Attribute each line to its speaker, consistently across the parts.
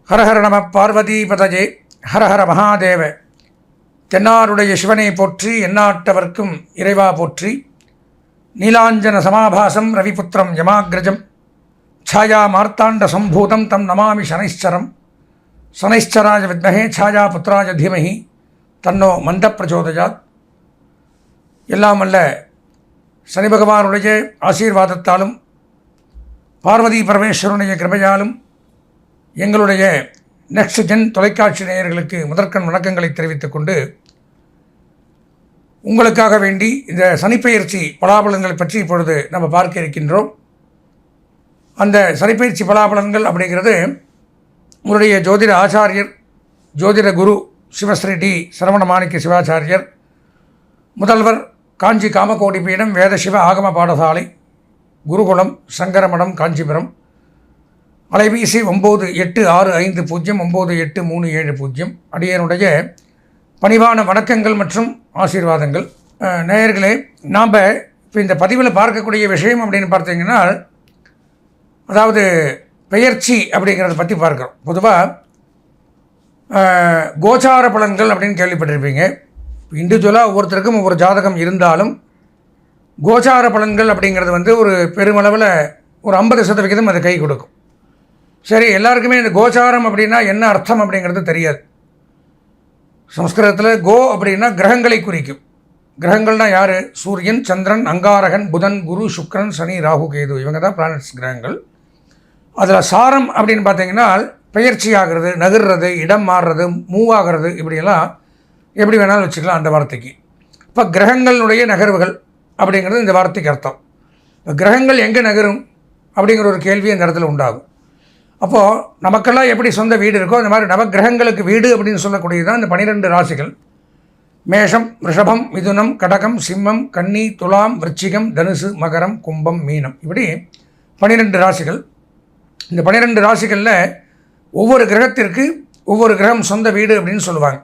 Speaker 1: ஹரஹர நம பார்வதி பதஜே ஹரஹர மகாதேவ. தென்னாருடைய சிவனை போற்றி, எந்நாட்டவர்க்கும் இறைவா போற்றி. நீலாஞ்சன சமாபாசம் ரவிபுத்திரம் யமாக்ரஜம் சாயா மார்த்தாண்ட சம்பூதம் தம் நமாமி சனைஸ்சரம். சனைஸ்சராஜ வித்மஹே சாயா புத்திராஜ தீமஹி தன்னோ மந்த பிரச்சோதயாத். எல்லாம் அல்ல சனி பகவானுடைய ஆசீர்வாதத்தாலும் பார்வதி பரமேஸ்வரனுடைய கிருபையாலும் எங்களுடைய நெக்ஸ்ட் ஜென் தொலைக்காட்சி நேயர்களுக்கு முதற்கண் வணக்கங்களை தெரிவித்துக் கொண்டு, உங்களுக்காக வேண்டி இந்த சனிப்பெயர்ச்சி பலாபலன்களை பற்றி இப்பொழுது நம்ம பார்க்க இருக்கின்றோம். அந்த சனிப்பெயர்ச்சி பலாபலன்கள் அப்படிங்கிறது உங்களுடைய ஜோதிட ஆச்சாரியர், ஜோதிட குரு சிவஸ்ரீ டி சரவண மாணிக்க சிவாச்சாரியர், முதல்வர் காஞ்சி காமகோடி பீடம் வேத சிவ ஆகம பாடசாலை, குருகுலம், சங்கரமடம், காஞ்சிபுரம். அலைபேசி 9865098370. அடியனுடைய பணிவான வணக்கங்கள் மற்றும் ஆசீர்வாதங்கள். நேயர்களே, நாம் இப்போ இந்த பதிவில் பார்க்கக்கூடிய விஷயம் அப்படின்னு பார்த்தீங்கன்னா, அதாவது பெயர்ச்சி அப்படிங்கிறத பற்றி பார்க்குறோம். பொதுவாக கோச்சார பலன்கள் அப்படின்னு கேள்விப்பட்டிருப்பீங்க. இண்டிவிஜுவலாக ஒவ்வொருத்தருக்கும் ஒவ்வொரு ஜாதகம் இருந்தாலும் கோச்சார பலன்கள் அப்படிங்கிறது ஒரு பெருமளவில் ஒரு 50% அது கை கொடுக்கும். சரி, எல்லாருக்குமே இந்த கோச்சாரம் அப்படின்னா என்ன அர்த்தம் அப்படிங்கிறது தெரியாது. சம்ஸ்கிருதத்தில் கோ அப்படின்னா கிரகங்களை குறிக்கும். கிரகங்கள்னால் யார்? சூரியன், சந்திரன், அங்காரகன், புதன், குரு, சுக்கிரன், சனி, ராகு, கேது, இவங்க தான் பிளானட்ஸ், கிரகங்கள். அதில் சாரம் அப்படின்னு பார்த்தீங்கன்னா பெயர்ச்சி ஆகிறது, நகர்றது, இடம் மாறுறது, மூவ் ஆகிறது, இப்படியெல்லாம் எப்படி வேணாலும் வச்சுக்கலாம் அந்த வார்த்தைக்கு. இப்போ கிரகங்களுடைய நகர்வுகள் அப்படிங்கிறது இந்த வார்த்தைக்கு அர்த்தம். இப்போ கிரகங்கள் எங்கே நகரும் அப்படிங்கிற ஒரு கேள்வி அந்த இடத்துல உண்டாகும். அப்போது நமக்கெல்லாம் எப்படி சொந்த வீடு இருக்கோ அந்த மாதிரி நவகிரகங்களுக்கு வீடு அப்படின்னு சொல்லக்கூடியது தான் இந்த 12 ராசிகள். மேஷம், ரிஷபம், மிதுனம், கடகம், சிம்மம், கன்னி, துலாம், விருச்சிகம், தனுசு, மகரம், கும்பம், மீனம், இப்படி 12 ராசிகள். இந்த 12 ராசிகளில் ஒவ்வொரு கிரகத்திற்கு ஒவ்வொரு கிரகம் சொந்த வீடு அப்படின்னு சொல்லுவாங்க.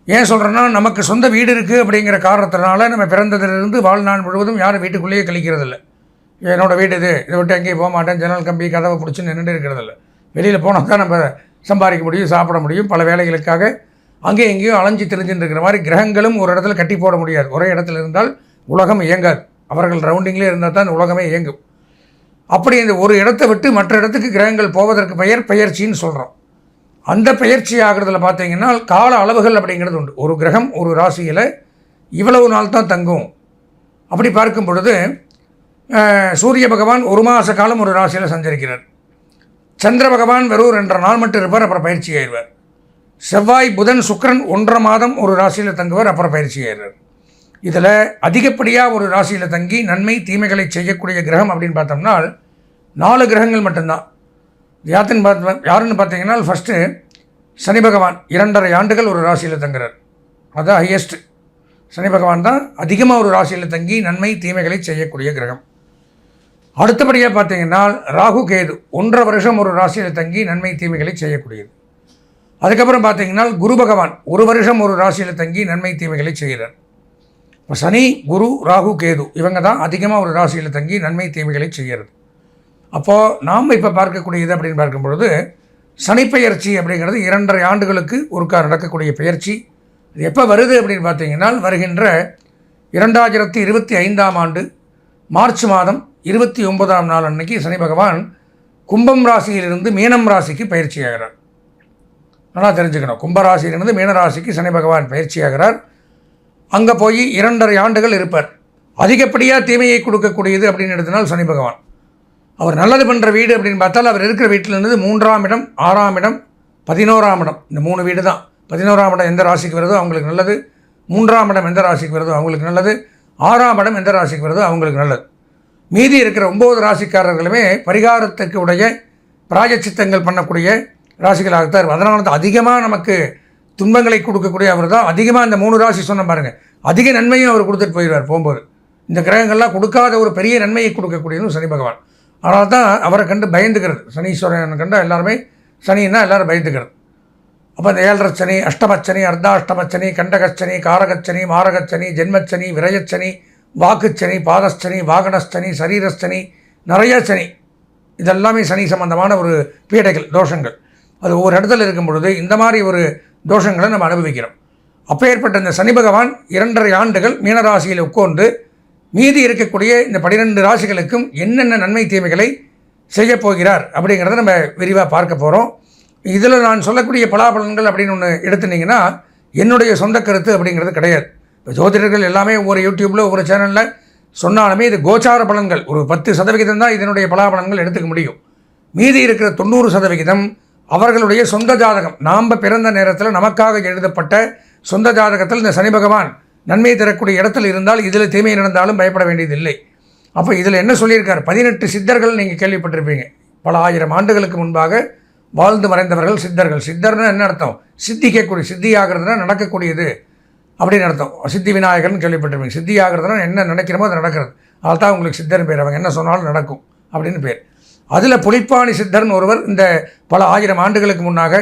Speaker 1: ஏன் சொல்கிறேன்னா, நமக்கு சொந்த வீடு இருக்குது அப்படிங்கிற காரணத்தினால நம்ம பிறந்ததிலிருந்து வாழ்நாள் முழுவதும் யாரும் வீட்டுக்குள்ளேயே கழிக்கிறதில்ல. என்னோடய வீடு இது, இதை விட்டு எங்கேயும் போக மாட்டேன், ஜன்னல் கம்பி கதவை பிடிச்சி நின்றுட்டு இருக்கிறதில்ல. வெளியில் போனால் தான் நம்ம சம்பாதிக்க முடியும், சாப்பிட முடியும், பல வேலைகளுக்காக அங்கேயும் எங்கேயும் அலைஞ்சி தெரிஞ்சுட்டு இருக்கிற மாதிரி கிரகங்களும் ஒரு இடத்துல கட்டி போட முடியாது. ஒரே இடத்துல இருந்தால் உலகம் இயங்காது. அவர்கள் ரவுண்டிங்லேயே இருந்தால் தான் உலகமே இயங்கும். அப்படி இந்த ஒரு இடத்தை விட்டு மற்ற இடத்துக்கு கிரகங்கள் போவதற்கு பெயர்ச்சின்னு சொல்கிறோம். அந்த பெயர்ச்சி ஆகிறதுல பார்த்தீங்கன்னா கால அளவுகள் அப்படிங்கிறது உண்டு. ஒரு கிரகம் ஒரு ராசியில் இவ்வளவு நாள் தான் தங்கும். அப்படி பார்க்கும் பொழுது சூரிய பகவான் ஒரு மாத காலம் ஒரு ராசியில் சஞ்சரிக்கிறார். சந்திர பகவான் வெறும் 2 நாள் மட்டும் இருப்பார், அப்புறம் பயிற்சி ஆயிடுவார். செவ்வாய், புதன், சுக்கிரன் 1.5 மாதம் ஒரு ராசியில் தங்குவார், அப்புறம் பயிற்சி ஆயிடுவார். இதில் அதிகப்படியாக ஒரு ராசியில் தங்கி நன்மை தீமைகளை செய்யக்கூடிய கிரகம் அப்படின்னு பார்த்தோம்னா 4 கிரகங்கள் மட்டும்தான். யாருன்னு பார்த்தீங்கன்னா, ஃபஸ்ட்டு சனி பகவான் 2.5 ஆண்டுகள் ஒரு ராசியில் தங்குறார். அதுதான் ஹையஸ்ட்டு. சனி பகவான் தான் அதிகமாக ஒரு ராசியில் தங்கி நன்மை தீமைகளை செய்யக்கூடிய கிரகம். அடுத்தபடியாக பார்த்தீங்கன்னா ராகு, கேது 1.5 வருஷம் ஒரு ராசியில் தங்கி நன்மை தீமைகளை செய்யக்கூடியது. அதுக்கப்புறம் பார்த்தீங்கன்னா குரு பகவான் 1 வருஷம் ஒரு ராசியில் தங்கி நன்மை தீமைகளை செய்கிறார். இப்போ சனி, குரு, ராகு, கேது இவங்க தான் அதிகமாக ஒரு ராசியில் தங்கி நன்மை தீமைகளை செய்கிறது. அப்போது நாம் இப்போ பார்க்கக்கூடியது அப்படின்னு பார்க்கும்பொழுது சனிப்பெயர்ச்சி அப்படிங்கிறது 2.5 ஆண்டுகளுக்கு ஒருக்கா நடக்கக்கூடிய பெயர்ச்சி. இது எப்போ வருது அப்படின்னு பார்த்தீங்கன்னா, வருகின்ற 2025ஆம் ஆண்டு மார்ச் மாதம் 29ஆம் நாள் அன்னைக்கு சனி பகவான் கும்பம் ராசியிலிருந்து மீனம் ராசிக்கு பயிற்சி ஆகிறார். நல்லா தெரிஞ்சுக்கணும், கும்பராசியிலிருந்து மீன ராசிக்கு சனி பகவான் பயிற்சி ஆகிறார். அங்கே போய் 2.5 ஆண்டுகள் இருப்பார். அதிகப்படியாக தீமையை கொடுக்கக்கூடியது அப்படின்னு எடுத்தனால் சனி பகவான். அவர் நல்லது பண்ணுற வீடு அப்படின்னு பார்த்தால் அவர் இருக்கிற வீட்டிலிருந்து 3ஆம் இடம், 6ஆம் இடம், 11ஆம் இடம், இந்த 3 வீடு தான். 11ஆம் இடம் எந்த ராசிக்கு வருதோ அவங்களுக்கு நல்லது, 3ஆம் இடம் எந்த ராசிக்கு வருதோ அவங்களுக்கு நல்லது, 6ஆம் இடம் எந்த ராசிக்கு வருதோ அவங்களுக்கு நல்லது. மீதி இருக்கிற 9 ராசிக்காரர்களுமே பரிகாரத்துக்கு உடைய பிராயச்சித்தங்கள் பண்ணக்கூடிய ராசிகளாகத்தான் இருக்கும். அதனால தான் அதிகமாக நமக்கு துன்பங்களை கொடுக்கக்கூடிய அவர் தான். அதிகமாக இந்த 3 ராசி சொன்ன பாருங்கள், அதிக நன்மையும் அவர் கொடுத்துட்டு போயிடுவார் போகும்போது. இந்த கிரகங்கள்லாம் கொடுக்காத ஒரு பெரிய நன்மையை கொடுக்கக்கூடியதும் சனி பகவான். அதனால தான் அவரை கண்டு பயந்துக்கிறது. சனீஸ்வரன் கண்டு எல்லாருமே, சனின்னா எல்லோரும் பயந்துக்கிறது. அப்போ இந்த 7.5 சனி, அஷ்டமச்சனி, அர்த்தாஷ்டமச்சனி, கண்டகச்சனி, காரகச்சனி, மாரகச்சனி, ஜென்மச்சனி, விரயச்சனி, வாக்குச்சனி, பாதச்சனி, வாகனச்சனி, சரீரச்சனி, நிறைய சனி, இதெல்லாமே சனி சம்பந்தமான ஒரு பீடைகள், தோஷங்கள். அது ஒவ்வொரு இடத்துல இருக்கும் பொழுது இந்த மாதிரி ஒரு தோஷங்களை நம்ம அனுபவிக்கிறோம். அப்பேற்பட்ட இந்த சனி பகவான் 2.5 ஆண்டுகள் மீனராசியில் உட்கார்ந்து மீதி இருக்கக்கூடிய இந்த 12 ராசிகளுக்கும் என்னென்ன நன்மை தீமைகளை செய்யப் போகிறார் அப்படிங்கிறத நம்ம விரிவாக பார்க்க போகிறோம். இதில் நான் சொல்லக்கூடிய பலாபலன்கள் அப்படின்னு ஒன்று எடுத்துட்டிங்கன்னா என்னுடைய சொந்த கருத்து அப்படிங்கிறது கிடையாது. இப்போ ஜோதிடர்கள் எல்லாமே ஒவ்வொரு யூடியூப்பில் ஒவ்வொரு சேனலில் சொன்னாலுமே இது கோச்சார பலன்கள். ஒரு 10% தான் இதனுடைய பலாபலன்கள் எடுத்துக்க முடியும். மீதி இருக்கிற 90% அவர்களுடைய சொந்த ஜாதகம், நாம் பிறந்த நேரத்தில் நமக்காக எழுதப்பட்ட சொந்த ஜாதகத்தில் இந்த சனி பகவான் நன்மை தரக்கூடிய இடத்துல இருந்தால் இதில் தீமை நடந்தாலும் பயப்பட வேண்டியதில்லை. அப்போ இதில் என்ன சொல்லியிருக்கார்? 18 சித்தர்கள் நீங்கள் கேள்விப்பட்டிருப்பீங்க. பல ஆயிரம் ஆண்டுகளுக்கு முன்பாக வாழ்ந்து மறைந்தவர்கள் சித்தர்கள். சித்தர்னு என்ன அர்த்தம்? சித்திக்கக்கூடிய, சித்தியாகிறதுனா நடக்கக்கூடியது அப்படின்னு அர்த்தம். சித்தி விநாயகர்னு கேள்விப்பட்டிருப்பீங்க. சித்தி ஆகிறதுனா என்ன நினைக்கிறமோ அது நடக்கிறது. அதில் தான் உங்களுக்கு சித்தர்னு பேர். அவங்க என்ன சொன்னாலும் நடக்கும் அப்படின்னு பேர். அதில் புலிப்பாணி சித்தர்னு ஒருவர் இந்த பல ஆயிரம் ஆண்டுகளுக்கு முன்னாக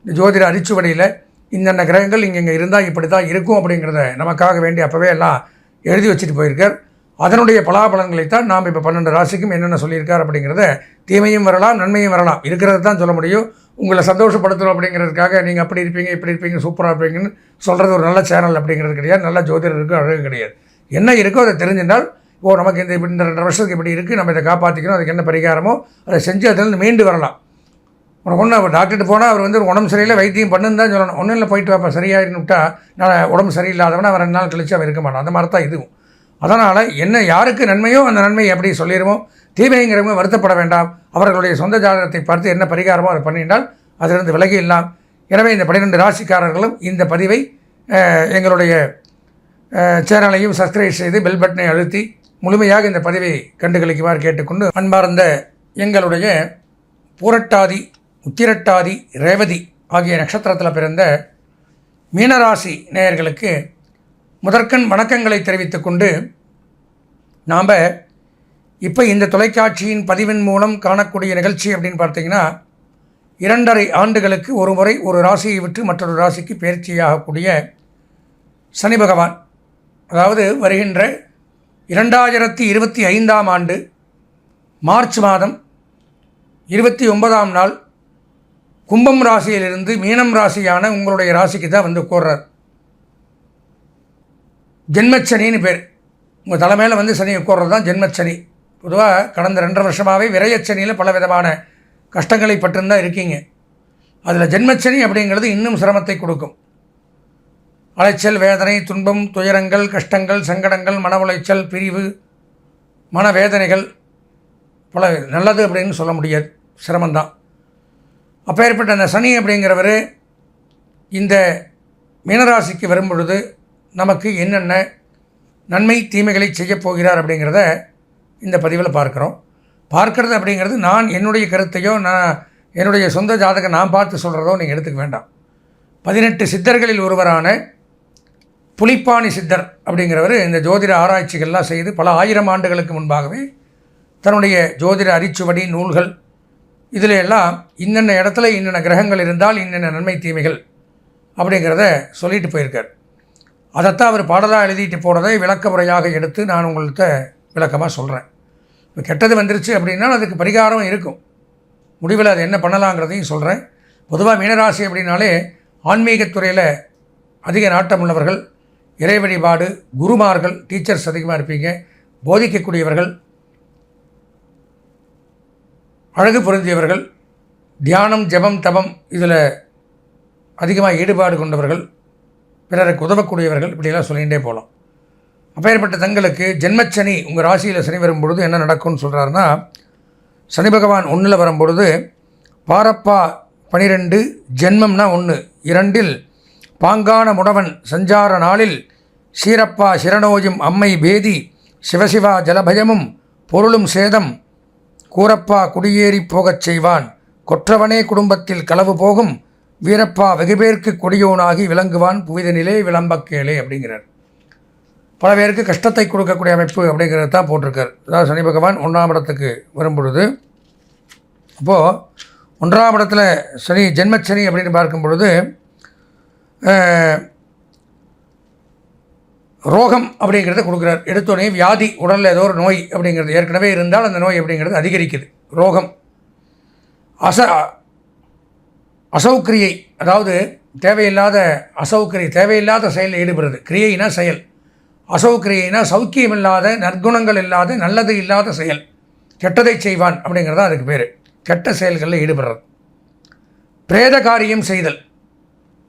Speaker 1: இந்த ஜோதிட அரிச்சுவடியில் இன்னென்ன கிரகங்கள் இங்கே இருந்தால் இப்படி தான் இருக்கும் அப்படிங்கிறத நமக்காக வேண்டி அப்போவே எல்லாம் எழுதி வச்சுட்டு போயிருக்கார். அதனுடைய பலாபலன்களைத்தான் நாம் இப்போ 12 ராசிக்கும் என்னென்ன சொல்லியிருக்கார் அப்படிங்கிறத தீமையும் வரலாம் நன்மையும் வரலாம், இருக்கிறது தான் சொல்ல முடியும். உங்களை சந்தோஷப்படுத்தணும் அப்படிங்கிறதுக்காக நீங்கள் அப்படி இருப்பீங்க இப்படி இருப்பீங்க சூப்பராக இருப்பீங்கன்னு சொல்கிறது ஒரு நல்ல சேனல் அப்படிங்கிறது கிடையாது. நல்ல ஜோதிடருக்கு அழகு கிடையாது. என்ன இருக்கோ அதை தெரிஞ்சிருந்தால் நமக்கு இந்த 2 வருஷத்துக்கு இப்படி இருக்குது, நம்ம இதை காப்பாற்றிக்கணும், அதுக்கு என்ன பரிகாரமோ அதை செஞ்சு அதிலிருந்து மீண்டு வரலாம். உனக்கு ஒன்று டாக்டர்கிட்ட போனால் அவர் ஒரு உடம்பு சரியில்லை வைத்தியம் பண்ணுன்னு தான் சொல்லணும். ஒன்றும் இல்லை போயிட்டு வாப்பா சரியாயின்னு விட்டா நான் உடம்பு சரியில்லாதவனா அவன் 2 நாள் கழிச்சு அவன் இருக்க மாட்டான். அந்த மாதிரி தான் இதுவும். அதனால் என்ன யாருக்கு நன்மையோ அந்த நன்மையை எப்படி சொல்லிடுவோம். தீமைங்கிறவங்க வருத்தப்பட வேண்டாம். அவர்களுடைய சொந்த ஜாதகத்தை பார்த்து என்ன பரிகாரமோ அதை பண்ணிட்டால் அதிலிருந்து விலகி இல்லாம். எனவே இந்த 12 ராசிக்காரர்களும் இந்த பதிவை எங்களுடைய சேனலையும் சப்ஸ்கிரைப் செய்து பெல் பட்டனை அழுத்தி முழுமையாக இந்த பதிவை கண்டுகளிக்குமாறு கேட்டுக்கொண்டு, அன்பார்ந்த எங்களுடைய பூரட்டாதி உத்திரட்டாதி ரேவதி ஆகிய நட்சத்திரத்தில் பிறந்த மீனராசி நேயர்களுக்கு முதற்கண் வணக்கங்களை தெரிவித்துக் கொண்டு, நாம் இப்போ இந்த தொலைக்காட்சியின் பதிவின் மூலம் காணக்கூடிய நிகழ்ச்சி அப்படின்னு பார்த்தீங்கன்னா 2.5 ஆண்டுகளுக்கு ஒரு முறை ஒரு ராசியை விட்டு மற்றொரு ராசிக்கு பயிற்சியாகக்கூடிய சனி பகவான், அதாவது வருகின்ற 2025ஆம் ஆண்டு மார்ச் மாதம் 29ஆம் நாள் கும்பம் ராசியிலிருந்து மீனம் ராசியான உங்களுடைய ராசிக்கு தான் வந்து உட்கார்றார். ஜென்மச்சனின்னு பேர். உங்கள் தலைமையில் சனி உட்கார்றது தான் ஜென்மச்சனி. பொதுவாக கடந்த 2.5 வருஷமாகவே விரயச்சனியில் பல விதமான கஷ்டங்களை பற்றிருந்தால் இருக்கீங்க. அதில் ஜென்மச்சனி அப்படிங்கிறது இன்னும் சிரமத்தை கொடுக்கும். அலைச்சல், வேதனை, துன்பம், துயரங்கள், கஷ்டங்கள், சங்கடங்கள், மன உளைச்சல், பிரிவு, மனவேதனைகள், பல நல்லது அப்படின்னு சொல்ல முடியாது, சிரமந்தான். அப்பேற்பட்ட அந்த சனி அப்படிங்கிறவர் இந்த மீனராசிக்கு வரும் பொழுது நமக்கு என்னென்ன நன்மை தீமைகளை செய்யப் போகிறார் அப்படிங்கிறத இந்த பதிவில் பார்க்குறது அப்படிங்கிறது நான் என்னுடைய கருத்தையோ என்னுடைய சொந்த ஜாதகம் நான் பார்த்து சொல்கிறதோ நீங்கள் எடுத்துக்க வேண்டாம். 18 சித்தர்களில் ஒருவரான புலிப்பாணி சித்தர் அப்படிங்கிறவர் இந்த ஜோதிட ஆராய்ச்சிகள்லாம் செய்து பல ஆயிரம் ஆண்டுகளுக்கு முன்பாகவே தன்னுடைய ஜோதிட அரிச்சுவடி நூல்கள் இதில் எல்லாம் இன்னென்ன இடத்துல இன்னென்ன கிரகங்கள் இருந்தால் இன்னென்ன நன்மை தீமைகள் அப்படிங்கிறத சொல்லிட்டு போயிருக்கார். அதைத்தான் அவர் பாடலாக எழுதிட்டு போனதை விளக்க முறையாக எடுத்து நான் உங்கள்கிட்ட விளக்கமாக சொல்கிறேன். இப்போ கெட்டது வந்துருச்சு அப்படின்னா அதுக்கு பரிகாரம் இருக்கும், முடிவில் அது என்ன பண்ணலாங்கிறதையும் சொல்கிறேன். பொதுவாக மீனராசி அப்படின்னாலே ஆன்மீகத்துறையில் அதிக நாட்டம் உள்ளவர்கள், இறை வழிபாடு, குருமார்கள், டீச்சர்ஸ் அதிகமாக இருப்பீங்க, போதிக்கக்கூடியவர்கள், அழகு பொருந்தியவர்கள், தியானம், ஜபம், தபம் இதில் அதிகமாக ஈடுபாடு கொண்டவர்கள், பிறருக்கு உதவக்கூடியவர்கள், இப்படியெல்லாம் சொல்லிகிட்டே போகலாம். அப்பேற்பட்ட தங்களுக்கு ஜென்மச்சனி உங்கள் ராசியில் சனி வரும்பொழுது என்ன நடக்கும்னு சொல்கிறாருன்னா, சனி பகவான் 1ல் வரும்பொழுது பாரப்பா 12 ஜென்மம்னா 1 2 பாங்கான முடவன் சஞ்சார நாளில் சீரப்பா சிரநோயும் அம்மை பேதி சிவசிவா ஜலபயமும் பொருளும் சேதம் கூரப்பா குடியேறி போகச் செய்வான் கொற்றவனே குடும்பத்தில் களவு போகும் வீரப்பா வெகுபேருக்கு கொடியோனாகி விளங்குவான் புவிதனிலே விளம்பக்கேளே அப்படிங்கிறார். பல பேருக்கு கஷ்டத்தை கொடுக்கக்கூடிய அமைப்பு அப்படிங்கிறது தான் போட்டிருக்கார். அதாவது சனி பகவான் 1ஆம் இடத்துக்கு வரும்பொழுது, அப்போது 1ஆம் இடத்துல சனி ஜென்மச்சனி அப்படின்னு பார்க்கும் பொழுது ரோகம் அப்படிங்கிறத கொடுக்குறார். எடுத்தோடனே வியாதி, உடலில் ஏதோ ஒரு நோய் அப்படிங்கிறது ஏற்கனவே இருந்தால் அந்த நோய் அப்படிங்கிறது அதிகரிக்குது. ரோகம், அசௌக்கிரியை, அதாவது தேவையில்லாத அசௌக்கிரியை, தேவையில்லாத செயலில் ஈடுபடுறது. கிரியைனா செயல், அசௌக்கிரியைனா சௌக்கியம் இல்லாத, நற்குணங்கள் இல்லாத, நல்லது இல்லாத செயல், கெட்டதை செய்வான் அப்படிங்கிறது தான் அதுக்கு பேர். கெட்ட செயல்களில் ஈடுபடுறது. பிரேத காரியம் செய்தல்.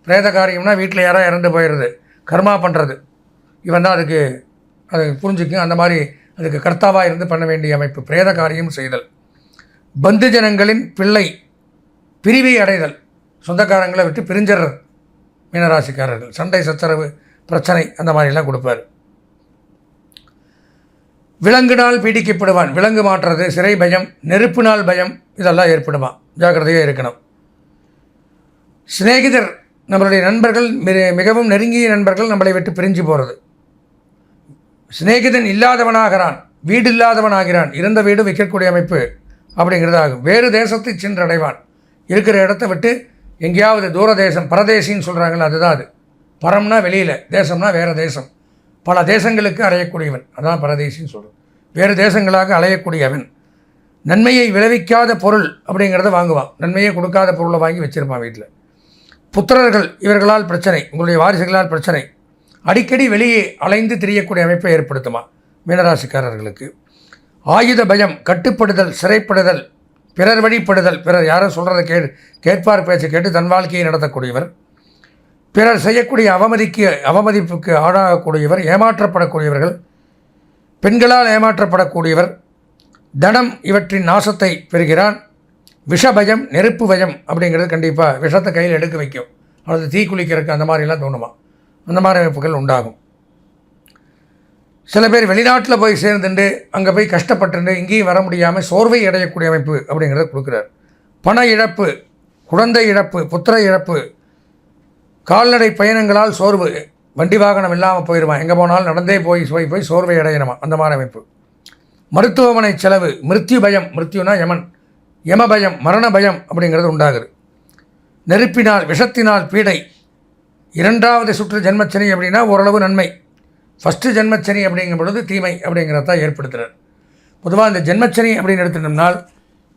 Speaker 1: பிரேத காரியம்னா வீட்டில் யாராவது இறந்து போயிடுறது, கர்மா பண்ணுறது, இவன் தான் அதுக்கு அது புரிஞ்சுக்கும். அந்த மாதிரி அதுக்கு கர்த்தாவாக இருந்து பண்ண வேண்டிய அமைப்பு பிரேத காரியம் செய்தல். பந்து ஜனங்களின் பிள்ளை பிரிவை அடைதல், சொந்தக்காரங்களை விட்டு பிரிஞ்சிடுறது. மீனராசிக்காரர்கள் சண்டை சச்சரவு பிரச்சனை அந்த மாதிரிலாம் கொடுப்பார். விலங்குனால் பீடிக்கப்படுவான். விலங்கு மாற்றுறது, சிறை பயம், நெருப்புனால் பயம், இதெல்லாம் ஏற்படுமா, ஜாக்கிரதையாக இருக்கணும். சிநேகிதர், நம்மளுடைய நண்பர்கள், மிகவும் நெருங்கிய நண்பர்கள் நம்மளை விட்டு பிரிஞ்சு போகிறது. சிநேகிதன் இல்லாதவனாகிறான், வீடு இல்லாதவனாகிறான், இருந்த வீடு வைக்கக்கூடிய அமைப்பு அப்படிங்கிறது ஆகும். வேறு தேசத்தை சென்றடைவான். இருக்கிற இடத்த விட்டு எங்கேயாவது தூர தேசம், பரதேசின்னு சொல்கிறாங்களே அதுதான் அது. பரம்னா வெளியில், தேசம்னா வேறு தேசம். பல தேசங்களுக்கு அலையக்கூடியவன், அதான் பரதேசின்னு சொல்கிறோம். வேறு தேசங்களாக அலையக்கூடியவன். நன்மையை விளைவிக்காத பொருள் அப்படிங்கிறத வாங்குவான். நன்மையை கொடுக்காத பொருளை வாங்கி வச்சுருப்பான் வீட்டில். புத்திரர்கள், இவர்களால் பிரச்சனை, உங்களுடைய வாரிசுகளால் பிரச்சனை. அடிக்கடி வெளியே அலைந்து திரியக்கூடிய அமைப்பை ஏற்படுத்துமா மீனராசிக்காரர்களுக்கு. ஆயுத பயம், கட்டுப்படுதல், சிறைப்படுதல், பிறர் வழிப்படுதல், பிறர் யாரும் சொல்கிறத கேட்பார் பேச்சு கேட்டு தன் வாழ்க்கையை நடத்தக்கூடியவர். பிறர் செய்யக்கூடிய அவமதிப்புக்கு ஆளாகக்கூடியவர். ஏமாற்றப்படக்கூடியவர்கள், பெண்களால் ஏமாற்றப்படக்கூடியவர். தனம், இவற்றின் நாசத்தை பெறுகிறான். விஷபயம், நெருப்பு பயம் அப்படிங்கிறது கண்டிப்பாக விஷத்தை கையில் எடுக்க வைக்கும், அல்லது தீ குளிக்கிறதுக்கு அந்த மாதிரிலாம் தோணுமா, அந்த மாதிரி அமைப்புகள் உண்டாகும். சில பேர் வெளிநாட்டில் போய் சேர்ந்துட்டு அங்கே போய் கஷ்டப்பட்டு இங்கேயும் வர முடியாமல் சோர்வை அடையக்கூடிய அமைப்பு அப்படிங்கிறத கொடுக்குறார். பண இழப்பு, குழந்தை இழப்பு, புத்திர இழப்பு, கால்நடை பயணங்களால் சோர்வு, வண்டி வாகனம் இல்லாமல் போயிடுவான், எங்கே போனாலும் நடந்தே போய் சோர்வை அடையணுமா, அந்த மாதிரி அமைப்பு. மருத்துவமனை செலவு, மிருத்யு பயம், மிருத்யுனா யமன், யம பயம், மரண பயம் அப்படிங்கிறது உண்டாகுது. நெருப்பினால், விஷத்தினால் பீடை. இரண்டாவது சுற்று ஜென்மச்சனி அப்படின்னா ஓரளவு நன்மை. ஃபஸ்ட்டு ஜென்மச்சனி அப்படிங்கும் பொழுது தீமை அப்படிங்கிறதான் ஏற்படுத்துகிறார். பொதுவாக இந்த ஜென்மச்சனி அப்படின்னு எடுத்துட்டோம்னால்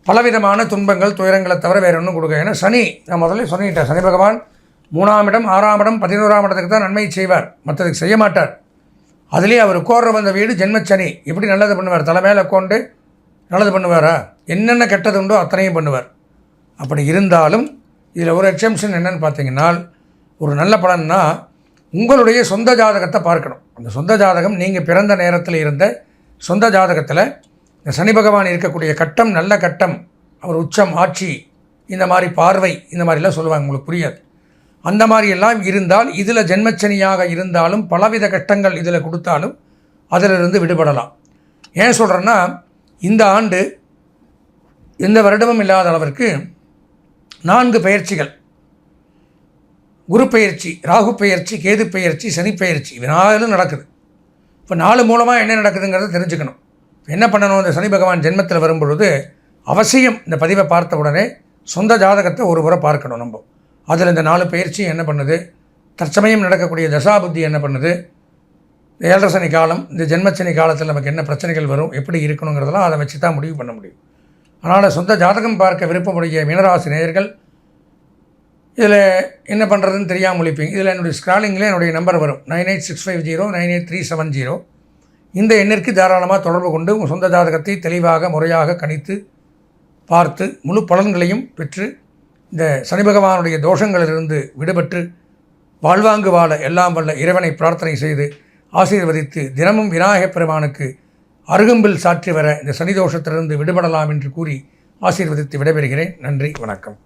Speaker 1: பலவிதமான துன்பங்கள், துயரங்களை தவிர வேறு ஒன்றும் கொடுக்க. ஏன்னா சனி, நான் முதல்ல சொல்லிட்டேன், சனி பகவான் 3ஆம் இடம், 6ஆம் இடம், 11ஆம் இடத்துக்கு தான் நன்மை செய்வார், மற்றதுக்கு செய்ய மாட்டார். அதுலேயே அவர் உட்கார வந்த வீடு ஜென்மச்சனி. எப்படி நல்லது பண்ணுவார், தலை மேலே உட்காந்து நல்லது பண்ணுவாரா, என்னென்ன கெட்டது உண்டோ அத்தனையும் பண்ணுவார். அப்படி இருந்தாலும் இதில் ஒரு எக்ஸம்ஷன் என்னென்னு பார்த்தீங்கன்னா, ஒரு நல்ல பலன்னா உங்களுடைய சொந்த ஜாதகத்தை பார்க்கணும். அந்த சொந்த ஜாதகம் நீங்கள் பிறந்த நேரத்தில் இருந்த சொந்த ஜாதகத்தில் இந்த சனி பகவான் இருக்கக்கூடிய கட்டம் நல்ல கட்டம், அவர் உச்சம், ஆட்சி, இந்த மாதிரி பார்வை, இந்த மாதிரிலாம் சொல்லுவாங்க, உங்களுக்கு புரியாது. அந்த மாதிரியெல்லாம் இருந்தால் இதில் ஜென்மச்சனியாக இருந்தாலும் பலவித கட்டங்கள் இதில் கொடுத்தாலும் அதிலிருந்து விடுபடலாம். ஏன் சொல்கிறேன்னா, இந்த ஆண்டு எந்த வருடமும் இல்லாத அளவிற்கு 4 பயிற்சிகள், குரு பயிற்சி, ராகு பயிற்சி, கேது பயிற்சி, சனி பயிற்சி, இது 4 நடக்குது. இப்போ 4 மூலமாக என்ன நடக்குதுங்கிறத தெரிஞ்சுக்கணும். என்ன பண்ணணும், இந்த சனி பகவான் ஜென்மத்தில் வரும்பொழுது அவசியம் இந்த பதிவை பார்த்த உடனே சொந்த ஜாதகத்தை ஒரு முறை பார்க்கணும். நம்ம அதில் இந்த 4 பயிற்சி என்ன பண்ணுது, தற்சமயம் நடக்கக்கூடிய தசாபுத்தி என்ன பண்ணுது, இந்த 7.5 சனி காலம், இந்த ஜென்மச்சனி காலத்தில் நமக்கு என்ன பிரச்சனைகள் வரும், எப்படி இருக்கணுங்கிறதெல்லாம் அதை வச்சு தான் முடிவு பண்ண முடியும். அதனால் சொந்த ஜாதகம் பார்க்க விருப்பமுடைய மீனராசி நேயர்கள் இதில் என்ன பண்ணுறதுன்னு தெரியாமல் முடிப்பீங்க. இதில் என்னுடைய ஸ்க்ராலிங்கில் என்னுடைய நம்பர் வரும், 9865098370. இந்த எண்ணிற்கு தாராளமாக தொடர்பு கொண்டு உங்கள் சொந்த ஜாதகத்தை தெளிவாக முறையாக கணித்து பார்த்து முழு பலன்களையும் பெற்று இந்த சனி பகவானுடைய தோஷங்களிலிருந்து விடுபட்டு வாழ்வாங்கு வாழ எல்லாம் வல்ல இறைவனை பிரார்த்தனை செய்து ஆசீர்வதித்து தினமும் விநாயகப் பெருமானுக்கு அருகம்பில் சாற்றி வர இந்த சனி தோஷத்திலிருந்து விடுபடலாம் என்று கூறி ஆசீர்வதித்து விடைபெறுகிறேன். நன்றி, வணக்கம்.